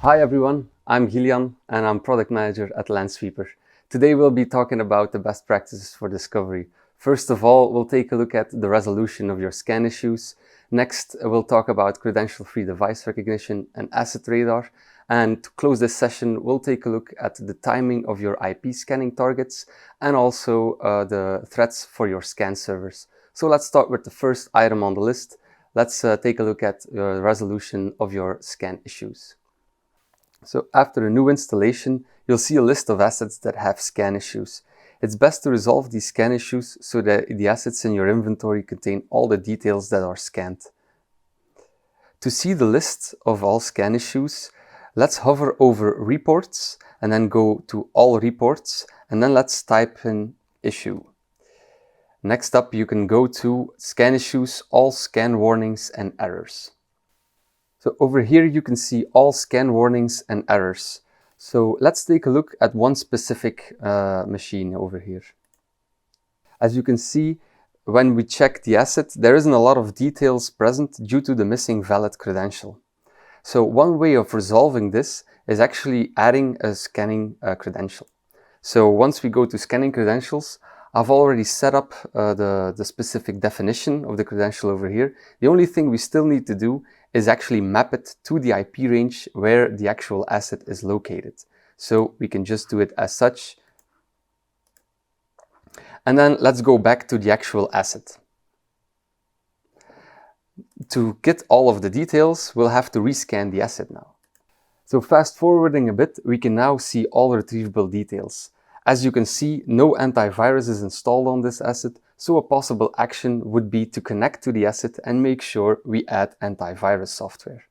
Hi everyone, I'm Gillian and I'm product manager at Lansweeper. Today we'll be talking about the best practices for discovery. First of all, we'll take a look at the resolution of your scan issues. Next, we'll talk about credential-free device recognition and asset radar. And to close this session, we'll take a look at the timing of your IP scanning targets and also the threats for your scan servers. So let's start with the first item on the list. Let's take a look at the resolution of your scan issues. So after a new installation, you'll see a list of assets that have scan issues. It's best to resolve these scan issues so that the assets in your inventory contain all the details that are scanned. To see the list of all scan issues, let's hover over Reports and then go to All Reports, and then let's type in Issue. Next up, you can go to Scan Issues, All Scan Warnings and Errors. So over here you can see all scan warnings and errors. So let's take a look at one specific machine over here. As you can see, when we check the asset, there isn't a lot of details present due to the missing valid credential. So one way of resolving this is actually adding a scanning credential. So once we go to scanning credentials, I've already set up the specific definition of the credential over here. The only thing we still need to do is actually map it to the IP range where the actual asset is located. So we can just do it as such. And then let's go back to the actual asset. To get all of the details, we'll have to rescan the asset now. So fast forwarding a bit, we can now see all retrievable details. As you can see, no antivirus is installed on this asset, so a possible action would be to connect to the asset and make sure we add antivirus software.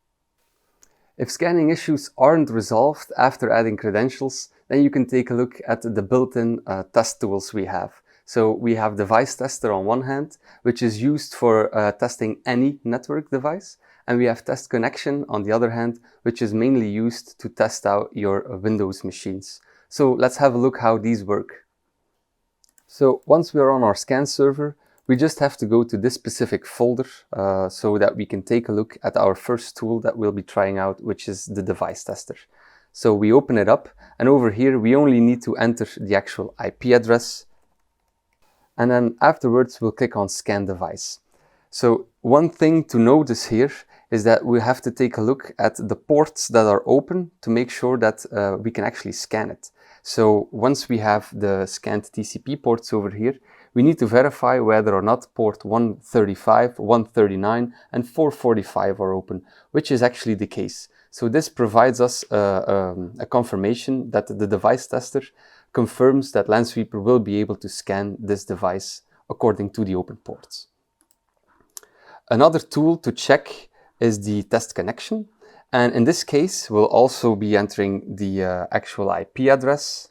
If scanning issues aren't resolved after adding credentials, then you can take a look at the built-in test tools we have. So we have Device Tester on one hand, which is used for testing any network device, and we have Test Connection on the other hand, which is mainly used to test out your Windows machines. So let's have a look how these work. So once we are on our scan server, we just have to go to this specific folder so that we can take a look at our first tool that we'll be trying out, which is the Device Tester. So we open it up, and over here we only need to enter the actual IP address, and then afterwards we'll click on Scan Device. So one thing to notice here is that we have to take a look at the ports that are open to make sure that we can actually scan it. So once we have the scanned TCP ports over here, we need to verify whether or not port 135, 139 and 445 are open, which is actually the case. So this provides us a confirmation that the device tester confirms that Lansweeper will be able to scan this device according to the open ports. Another tool to check is the test connection. And in this case, we'll also be entering the actual IP address.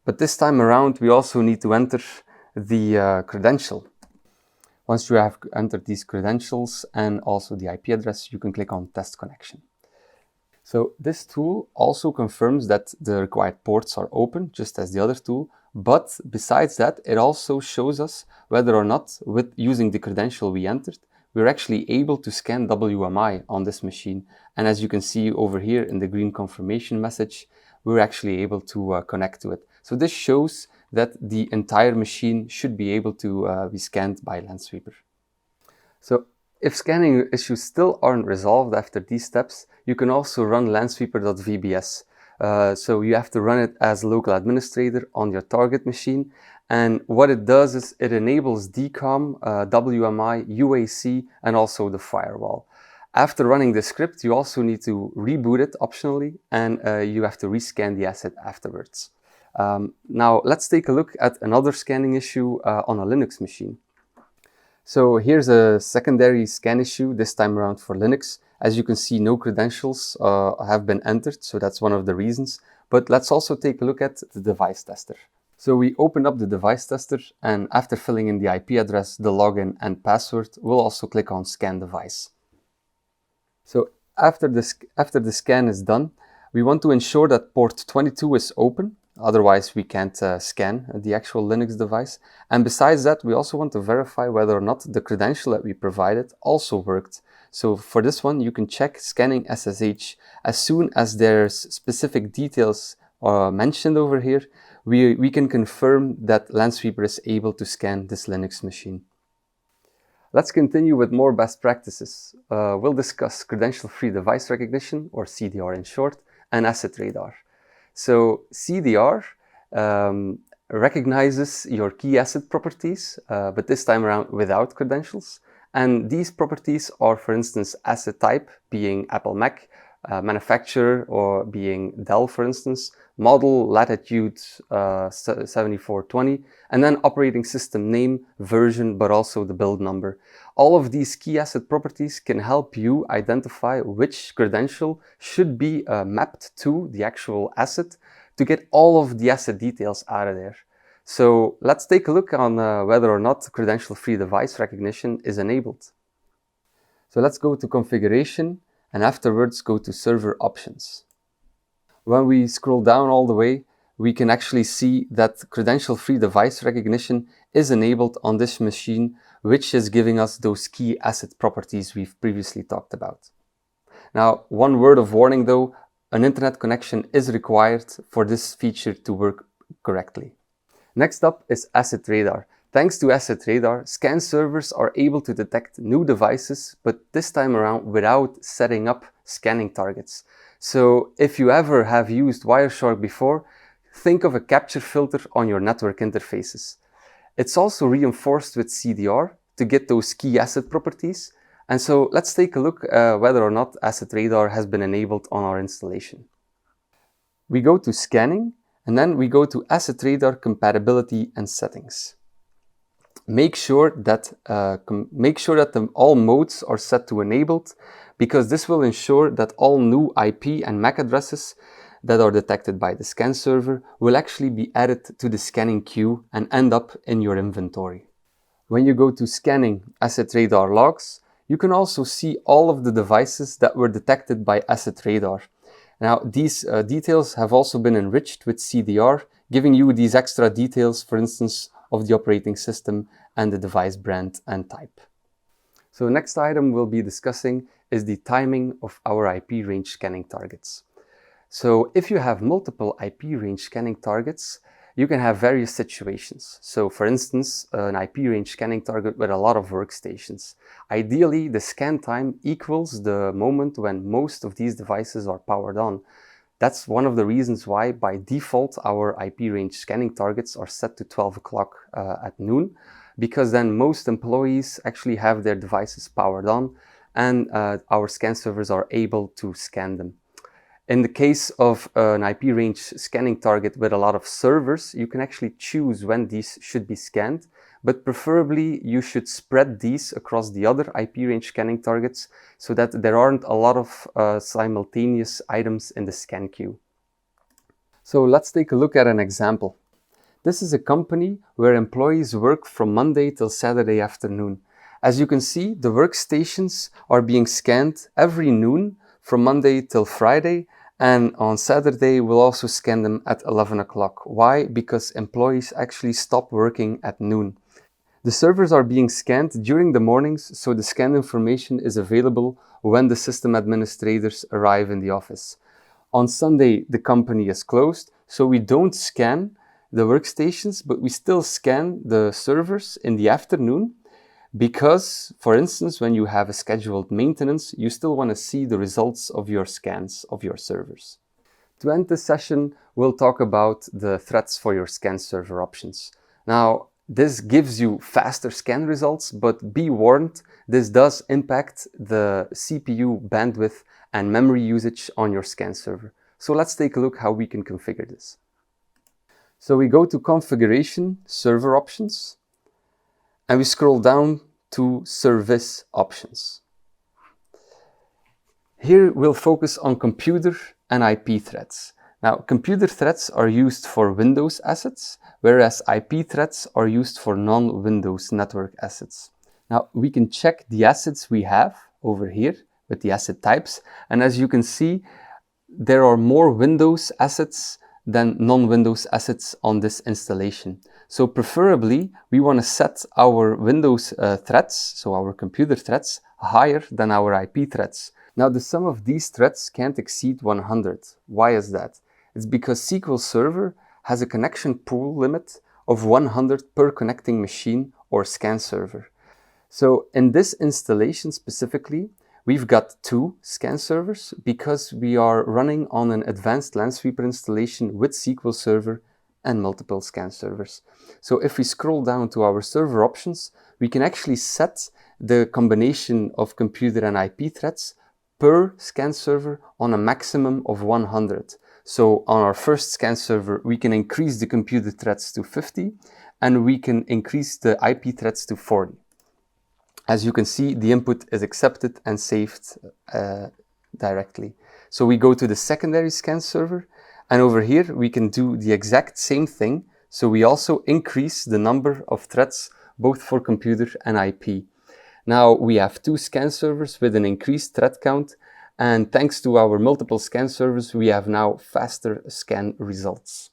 But this time around, we also need to enter the credential. Once you have entered these credentials and also the IP address, you can click on Test Connection. So this tool also confirms that the required ports are open, just as the other tool. But besides that, it also shows us whether or not, with using the credential we entered, we're actually able to scan WMI on this machine. And as you can see over here in the green confirmation message, we're actually able to connect to it. So this shows that the entire machine should be able to be scanned by Lansweeper. So if scanning issues still aren't resolved after these steps, you can also run lansweeper.vbs. So you have to run it as local administrator on your target machine. And what it does is it enables DCOM, WMI, UAC, and also the firewall. After running the script, you also need to reboot it optionally, and you have to rescan the asset afterwards. Now let's take a look at another scanning issue on a Linux machine. So here's a secondary scan issue, this time around for Linux. As you can see, no credentials have been entered, so that's one of the reasons. But let's also take a look at the device tester. So we open up the device tester, and after filling in the IP address, the login and password, we'll also click on Scan Device. So after the scan is done, we want to ensure that port 22 is open. Otherwise, we can't scan the actual Linux device. And besides that, we also want to verify whether or not the credential that we provided also worked. So for this one, you can check scanning SSH. As soon as there's specific details mentioned over here, we can confirm that Lansweeper is able to scan this Linux machine. Let's continue with more best practices. We'll discuss credential-free device recognition, or CDR in short, and asset radar. So CDR recognizes your key asset properties, but this time around without credentials. And these properties are, for instance, asset type, being Apple Mac, manufacturer, or being Dell, for instance, model, latitude 7420, and then operating system name, version, but also the build number. All of these key asset properties can help you identify which credential should be mapped to the actual asset to get all of the asset details out of there. So let's take a look on whether or not credential-free device recognition is enabled. So let's go to configuration and afterwards go to server options. When we scroll down all the way, we can actually see that credential-free device recognition is enabled on this machine, which is giving us those key asset properties we've previously talked about. Now, one word of warning though, an internet connection is required for this feature to work correctly. Next up is Asset Radar. Thanks to Asset Radar, scan servers are able to detect new devices, but this time around without setting up scanning targets. So if you ever have used Wireshark before, think of a capture filter on your network interfaces. It's also reinforced with CDR to get those key asset properties. And so let's take a look whether or not Asset Radar has been enabled on our installation. We go to scanning and then we go to Asset Radar compatibility and settings. Make sure that all modes are set to enabled, because this will ensure that all new IP and MAC addresses that are detected by the scan server will actually be added to the scanning queue and end up in your inventory. When you go to scanning Asset Radar logs, you can also see all of the devices that were detected by Asset Radar. Now, these details have also been enriched with CDR, giving you these extra details, for instance, of the operating system and the device brand and type. So the next item we'll be discussing is the timing of our IP range scanning targets. So if you have multiple IP range scanning targets, you can have various situations. So for instance, an IP range scanning target with a lot of workstations. Ideally, the scan time equals the moment when most of these devices are powered on. That's one of the reasons why, by default, our IP range scanning targets are set to 12 o'clock at noon, because then most employees actually have their devices powered on and our scan servers are able to scan them. In the case of an IP range scanning target with a lot of servers, you can actually choose when these should be scanned, but preferably you should spread these across the other IP range scanning targets so that there aren't a lot of simultaneous items in the scan queue. So let's take a look at an example. This is a company where employees work from Monday till Saturday afternoon. As you can see, the workstations are being scanned every noon from Monday till Friday, and on Saturday we'll also scan them at 11 o'clock. Why? Because employees actually stop working at noon. The servers are being scanned during the mornings, so the scan information is available when the system administrators arrive in the office. On Sunday, the company is closed, so we don't scan the workstations, but we still scan the servers in the afternoon, because, for instance, when you have a scheduled maintenance, you still want to see the results of your scans of your servers. To end this session, we'll talk about the threats for your scan server options. Now, this gives you faster scan results, but be warned, this does impact the CPU bandwidth and memory usage on your scan server. So let's take a look how we can configure this. So we go to Configuration, Server Options, and we scroll down to Service Options. Here we'll focus on computer and IP threats. Now, computer threats are used for Windows assets, whereas IP threats are used for non-Windows network assets. Now, we can check the assets we have over here with the asset types, and as you can see, there are more Windows assets than non-Windows assets on this installation. So preferably, we want to set our Windows threats, so our computer threats, higher than our IP threads. Now the sum of these threads can't exceed 100. Why is that? It's because SQL Server has a connection pool limit of 100 per connecting machine or scan server. So in this installation specifically, we've got 2 scan servers because we are running on an advanced Lansweeper installation with SQL Server and multiple scan servers. So if we scroll down to our server options, we can actually set the combination of computer and IP threads per scan server on a maximum of 100. So on our first scan server, we can increase the computer threads to 50 and we can increase the IP threads to 40. As you can see, the input is accepted and saved directly. So we go to the secondary scan server, and over here we can do the exact same thing. So we also increase the number of threads both for computer and IP. Now we have 2 scan servers with an increased thread count, and thanks to our multiple scan servers, we have now faster scan results.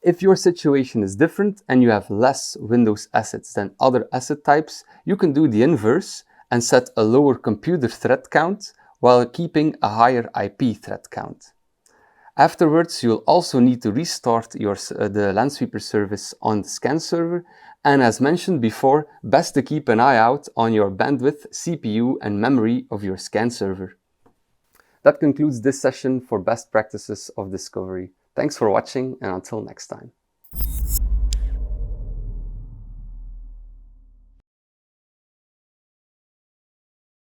If your situation is different and you have less Windows assets than other asset types, you can do the inverse and set a lower computer thread count while keeping a higher IP thread count. Afterwards, you'll also need to restart the Lansweeper service on the scan server, and as mentioned before, best to keep an eye out on your bandwidth, CPU and memory of your scan server. That concludes this session for best practices of discovery. Thanks for watching, and until next time.